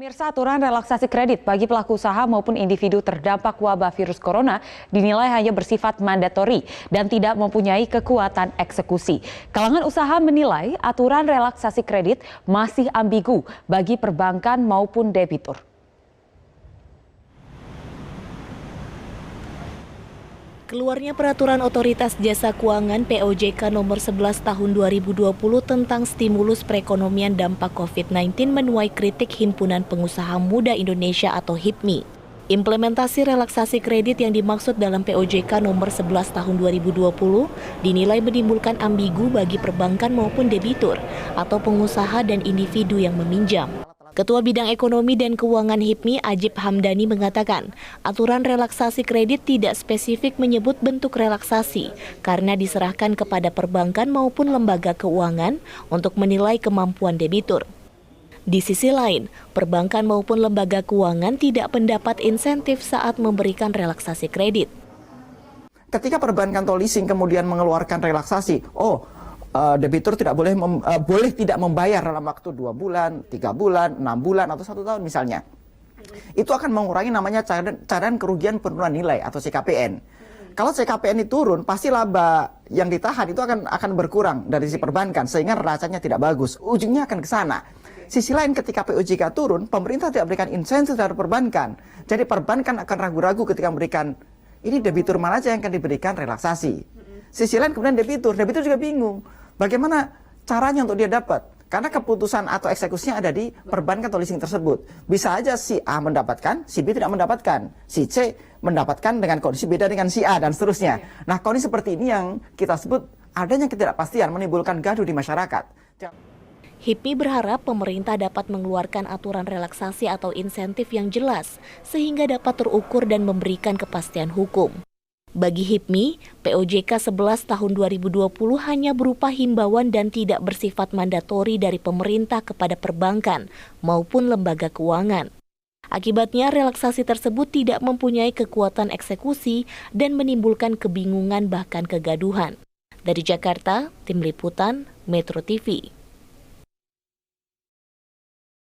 Pemirsa, aturan relaksasi kredit bagi pelaku usaha maupun individu terdampak wabah virus corona dinilai hanya bersifat mandatori dan tidak mempunyai kekuatan eksekusi. Kalangan usaha menilai aturan relaksasi kredit masih ambigu bagi perbankan maupun debitur. Keluarnya peraturan Otoritas Jasa Keuangan POJK nomor 11 tahun 2020 tentang stimulus perekonomian dampak COVID-19 menuai kritik Himpunan Pengusaha Muda Indonesia atau HIPMI. Implementasi relaksasi kredit yang dimaksud dalam POJK nomor 11 tahun 2020 dinilai menimbulkan ambigu bagi perbankan maupun debitur atau pengusaha dan individu yang meminjam. Ketua Bidang Ekonomi dan Keuangan HIPMI Ajib Hamdani mengatakan, aturan relaksasi kredit tidak spesifik menyebut bentuk relaksasi karena diserahkan kepada perbankan maupun lembaga keuangan untuk menilai kemampuan debitur. Di sisi lain, perbankan maupun lembaga keuangan tidak mendapat insentif saat memberikan relaksasi kredit. Ketika perbankan atau leasing kemudian mengeluarkan relaksasi, debitur tidak boleh tidak membayar dalam waktu 2 bulan, 3 bulan, 6 bulan, atau 1 tahun misalnya. Itu akan mengurangi namanya cairan kerugian penurunan nilai atau CKPN. Kalau CKPN itu turun, pasti laba yang ditahan itu akan berkurang dari sisi perbankan, sehingga rasanya tidak bagus. Ujungnya akan ke sana. Sisi lain, ketika POJK turun, pemerintah tidak memberikan insentif terhadap perbankan. Jadi perbankan akan ragu-ragu ketika memberikan, ini debitur mana aja yang akan diberikan relaksasi. Sisi lain kemudian debitur juga bingung. Bagaimana caranya untuk dia dapat? Karena keputusan atau eksekusinya ada di perbankan atau leasing tersebut. Bisa aja si A mendapatkan, si B tidak mendapatkan. Si C mendapatkan dengan kondisi beda dengan si A dan seterusnya. Nah, kondisi seperti ini yang kita sebut adanya ketidakpastian menimbulkan gaduh di masyarakat. HIPMI berharap pemerintah dapat mengeluarkan aturan relaksasi atau insentif yang jelas sehingga dapat terukur dan memberikan kepastian hukum. Bagi HIPMI, POJK 11 tahun 2020 hanya berupa himbauan dan tidak bersifat mandatori dari pemerintah kepada perbankan maupun lembaga keuangan. Akibatnya, relaksasi tersebut tidak mempunyai kekuatan eksekusi dan menimbulkan kebingungan bahkan kegaduhan. Dari Jakarta, Tim Liputan, Metro TV.